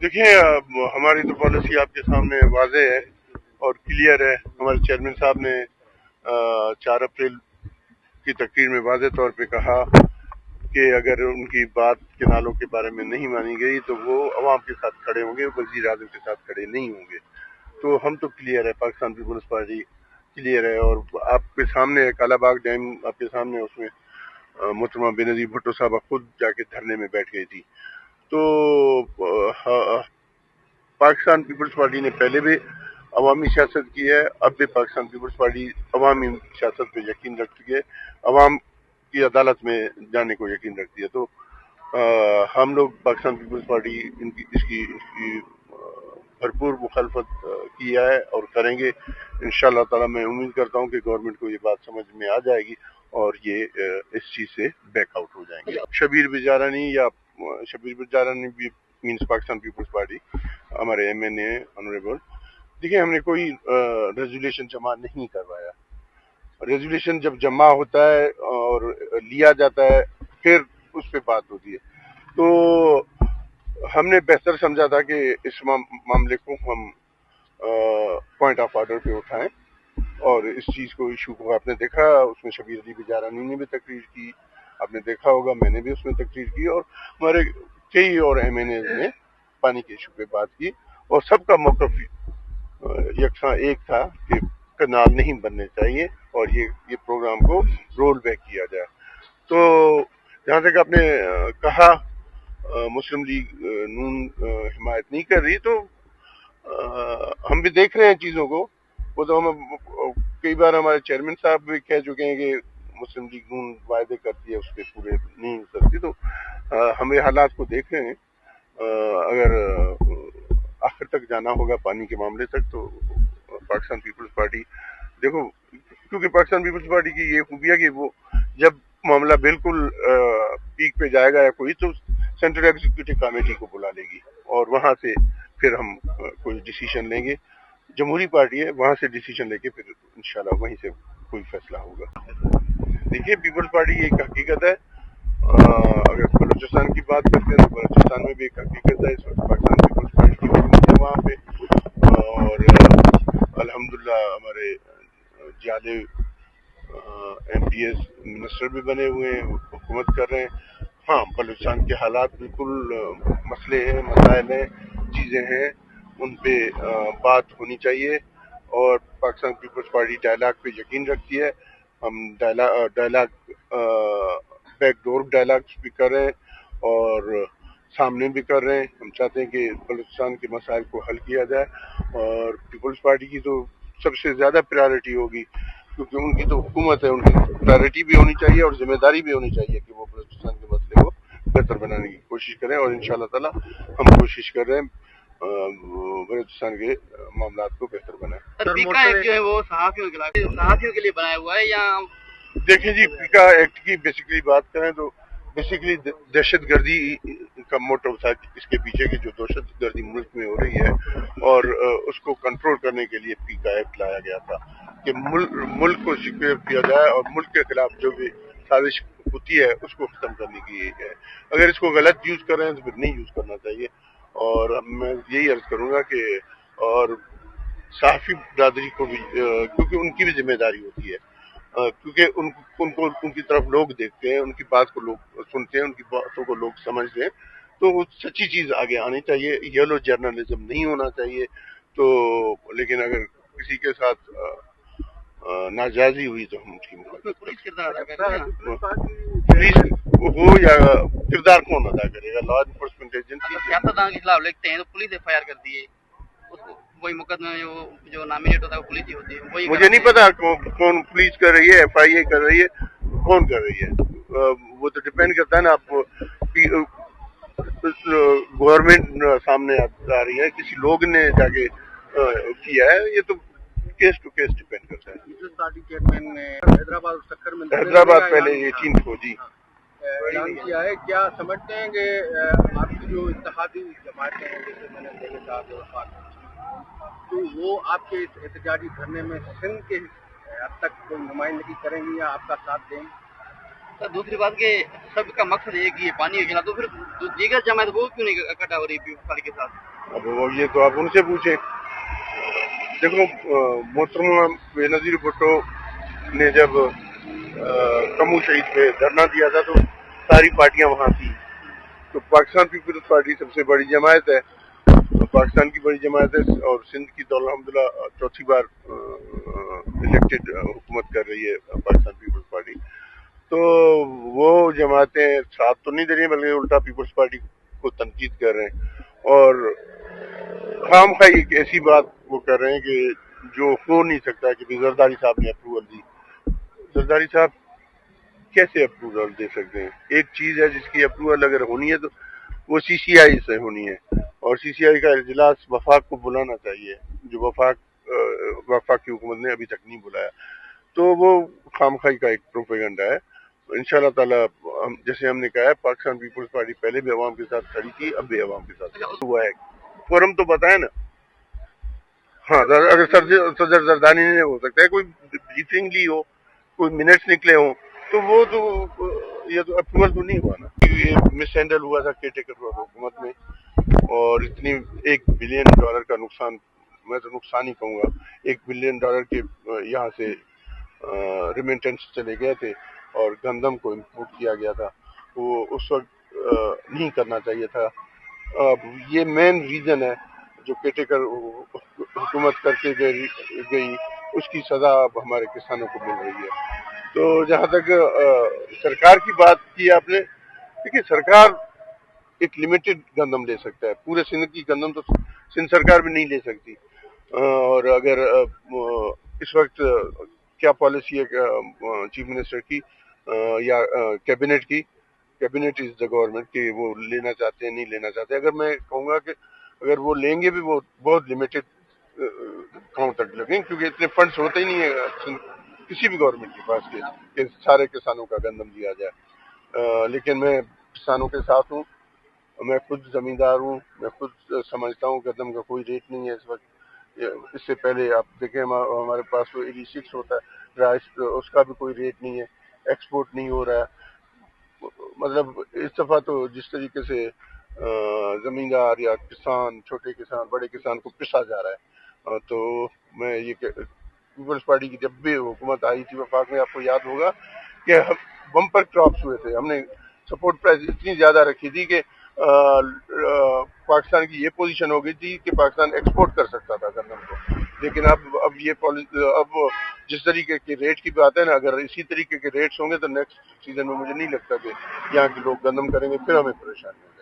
देखिए, हमारी तो पॉलिसी आपके सामने वाज़ेह है और क्लियर है। हमारे चेयरमैन साहब ने 4 अप्रैल की तकरीर में वाज़ेह तौर पे कहा कि अगर उनकी बात केनालों के बारे में नहीं मानी गई तो वो अवाम के साथ खड़े होंगे, वज़ीर आज़म के साथ खड़े नहीं होंगे। तो हम तो क्लियर है, पाकिस्तान पीपल्स पार्टी क्लियर है। और आपके सामने है कालाबाग डैम, आपके सामने, उसमें मोहतरमा बेनज़ीर भुट्टो साहबा खुद जाके धरने में बैठ गई थी। तो पाकिस्तान पीपल्स पार्टी ने पहले भी अवामी सियासत की है, अब भी पाकिस्तान पीपल्स पार्टी अवामी सियासत पे यकीन रखती है, अवाम की अदालत में जाने को यकीन रखती है। तो हम लोग पाकिस्तान पीपल्स पार्टी इसकी भरपूर मुखालफत किया है और करेंगे इंशाअल्लाह ताला। मैं उम्मीद करता हूँ कि गवर्नमेंट को ये बात समझ में आ जाएगी और ये इस चीज़ से बैकआउट हो जाएंगे। शबीर बिजारानी या शबीर बिजारानी भी मीन्स पाकिस्तान पीपल्स पार्टी, हमारे MNA ऑनरेबल। देखिए, हमने कोई रेजोल्यूशन जमा नहीं करवाया। रेजोल्यूशन जब जमा होता है और लिया जाता है फिर उस पे बात होती है। तो हमने बेहतर समझा था कि इस मामले को हम पॉइंट ऑफ ऑर्डर पे उठाएं और इस चीज को, इशू को, आपने देखा उसमें शबीर अली बिजारानी ने भी तकरीर की, आपने देखा होगा मैंने भी उसमें तकरीर की, और हमारे कई और MNA ने पानी के इशू पे बात की और सबका मौक़िफ़ यकसा एक था कि कनाल नहीं बनने चाहिए और ये प्रोग्राम को रोल बैक किया जाए। तो जहाँ तक आपने कहा मुस्लिम लीग नून हिमायत नहीं कर रही, तो हम भी देख रहे हैं चीज़ों को। वो तो हम कई बार हमारे चेयरमैन साहब भी कह चुके हैं कि मुस्लिम लीग नून वायदे करती है, उसके पूरे नहीं उतरती। तो हम ये हालात को देख रहे हैं। अगर आखिर तक जाना होगा पानी के मामले तक, तो पाकिस्तान पीपल्स पार्टी, देखो, क्योंकि पाकिस्तान पीपल्स पार्टी की ये खूबी है कि वो जब मामला बिल्कुल पीक पे जाएगा या कोई, तो सेंट्रल एग्जीक्यूटिव कमेटी को बुला लेगी और वहां से फिर हम कोई डिसीजन लेंगे। जमहूरी पार्टी है, वहां से डिसीजन लेके फिर इंशाल्लाह वहीं से कोई फैसला होगा। देखिए, पीपल्स पार्टी एक हकीकत है। अगर बलूचिस्तान की बात करते हैं तो बलूचिस्तान में भी एक हकीकत है। इस वक्त पाकिस्तान पीपल्स पार्टी की हुकूमत है वहाँ पे, और अल्हम्दुलिल्लाह हमारे जाले MPS मिनिस्टर भी बने हुए हैं, हुकूमत कर रहे हैं। हाँ, बलूचिस्तान के हालात बिल्कुल मसले हैं, मसाइल हैं, चीज़ें हैं, उन पे बात होनी चाहिए और पाकिस्तान पीपल्स पार्टी डायलॉग पे यकीन रखती है। हम डायलॉग बैकडोर डायलॉग्स भी कर रहे हैं और सामने भी कर रहे हैं। हम चाहते हैं कि बलूचिस्तान के मसाइल को हल किया जाए और पीपल्स पार्टी की तो सबसे ज़्यादा प्रायोरिटी होगी, क्योंकि उनकी तो हुकूमत है, उनकी प्रायोरिटी भी होनी चाहिए और जिम्मेदारी भी होनी चाहिए कि वो बलूचिस्तान के मसले को बेहतर बनाने की कोशिश करें। और इंशाअल्लाह ताला हम कोशिश कर रहे हैं बलूचिस्तान के मामलात को बेहतर बनाएं। पीका एक्ट जो है वो सहाफियों के लिए बनाया हुआ है या? देखिए जी, पीका एक्ट की बेसिकली बात करें तो बेसिकली दहशत गर्दी का मोटिव था कि इसके पीछे की जो दहशत गर्दी मुल्क में हो रही है और उसको कंट्रोल करने के लिए पीका एक्ट लाया गया था कि मुल्क को सिक्योर किया जाए और मुल्क के खिलाफ जो भी साजिश होती है उसको खत्म करने की है। अगर इसको गलत यूज कर रहे हैं तो फिर नहीं यूज करना चाहिए। और मैं यही अर्ज करूंगा कि और सहाफी बरादरी को भी, क्योंकि उनकी भी जिम्मेदारी होती है, क्योंकि उनको उनकी तरफ लोग देखते हैं, उनकी बात को लोग सुनते हैं, उनकी बातों को लोग समझते हैं। तो वो सच्ची चीज आगे आनी चाहिए, येलो जर्नलिज्म नहीं होना चाहिए। तो लेकिन अगर किसी के साथ नाजायजी हुई तो हम उसकी पुलिस किरदार अदा कर रहे हैं। पुलिस हो या किरदार कौन अदा करेगा, लॉ इन्फोर्समेंट एजेंसी। सियासतदान के खिलाफ लिखते हैं तो पुलिस FIR करती है, उसको वही मुकदमे में जो नामिनेट होता है वो पुलिस ही होती है। वही मुझे नहीं पता कौन पुलिस कर रही है, FIA कर रही है, कौन कर रही है। वो तो डिपेंड करता है ना। आप गवर्नमेंट सामने आ रही है, किसी लोग ने जाके किया है, ये तो केस टू केस डिपेंड करता है। पीपल्स पार्टी चेयरमैन ने हैदराबाद और सक्कर में हैदराबाद पहले 18 को जी ऐलान किया है। क्या समझते हैं कि आपकी जो इत्तेहादी जमातें हैं, जैसे मैंने पहले कहा कि वफाक, तो वो आपके इस एहतजाजी धरने में सिंध के हद तक कोई नुमाइंदगी करेंगी या आपका साथ देंगे? तो दूसरी बात कि सबका मकसद एक ही है, पानी का, तो फिर दीगर जमात वो क्यों नहीं इकट्ठा हो रही पीपल्स पार्टी के साथ? अब वो ये तो आप उनसे पूछे। देखो, मोहतरमा बेनजीर भुट्टो ने जब कमू शहीद पे धरना दिया था तो सारी पार्टियां वहां थी। तो पाकिस्तान पीपल्स पार्टी सबसे बड़ी जमायत है, पाकिस्तान की बड़ी जमायत है, और सिंध की तो अल्हम्दुलिल्लाह चौथी बार इलेक्टेड हुकूमत कर रही है पाकिस्तान पीपल्स पार्टी। तो वो जमातें साथ तो नहीं दे रही, बल्कि उल्टा पीपल्स पार्टी को तनकीद कर रहे हैं, और खाम खा एक ऐसी बात वो कर रहे हैं कि जो हो नहीं सकता, कि जरदारी साहब ने अप्रूवल दी। जरदारी साहब कैसे अप्रूवल दे सकते हैं? एक चीज है जिसकी अप्रूवल अगर होनी है तो वो सीसीआई से होनी है, और सीसीआई का इजलास वफाक को बुलाना चाहिए, जो वफाक की हुकूमत ने अभी तक नहीं बुलाया। तो वो खामखाई का एक प्रोपेगेंडा है। इंशाल्लाह ताला हम, जैसे हमने कहा है, पाकिस्तान पीपल्स पार्टी पहले भी अवाम के साथ खड़ी थी, अब भी अवाम के साथ हुआ है। फोरम तो बताए ना। हाँ, अगर सदर जरदारी ने, हो सकता है कोई ब्रीफिंग ली हो, कोई मिनट्स निकले हो, तो वो तो ये तो अप्रूवल तो नहीं हुआ ना। ये मिस हैंडल हुआ था केयरटेकर हुकूमत में, और इतनी $1 बिलियन का नुकसान, मैं तो नुकसान ही कहूँगा, $1 बिलियन के यहाँ से रिमिटेंस चले गए थे, और गंदम को इम्पोर्ट किया गया था। वो उस वक्त नहीं करना चाहिए था। ये मेन रीजन है जो केयरटेकर हुकूमत करके गई, उसकी सजा अब हमारे किसानों को मिल रही है। तो जहाँ तक सरकार की बात की आपने, देखिए सरकार एक लिमिटेड गंदम ले सकता है, पूरे सिंध की गंदम तो सिंध सरकार भी नहीं ले सकती। और अगर इस वक्त क्या पॉलिसी है चीफ मिनिस्टर की या कैबिनेट की, कैबिनेट इज द गवर्नमेंट, कि वो लेना चाहते हैं नहीं लेना चाहते। अगर मैं कहूँगा कि अगर वो लेंगे भी, वो बहुत लिमिटेड काउंट तक लगेंगे, क्योंकि इतने फंड्स होते ही नहीं है किसी भी गवर्नमेंट के पास कि सारे किसानों का गंदम दिया जाए। लेकिन मैं किसानों के साथ हूँ, मैं खुद जमींदार हूँ, मैं खुद समझता हूँ गंदम का कोई रेट नहीं है इस वक्त। इससे पहले आप देखें, हमारे पास तो 86 होता है राइस, उसका भी कोई रेट नहीं है, एक्सपोर्ट नहीं हो रहा है। मतलब इस दफा तो जिस तरीके से जमींदार या किसान, छोटे किसान, बड़े किसान को पिसा जा रहा है, तो मैं ये पीपल्स पार्टी की जब भी हुकूमत आई थी वफाक में, आपको याद होगा कि बम्पर क्रॉप्स हुए थे, हमने सपोर्ट प्राइस इतनी ज्यादा रखी थी कि पाकिस्तान की ये पोजीशन हो गई थी कि पाकिस्तान एक्सपोर्ट कर सकता था गन्नम को। लेकिन अब ये अब जिस तरीके के रेट की बात है ना, अगर इसी तरीके के रेट्स होंगे तो नेक्स्ट सीजन में मुझे नहीं लगता कि यहाँ के लोग गंदम करेंगे, फिर हमें परेशानी होगी।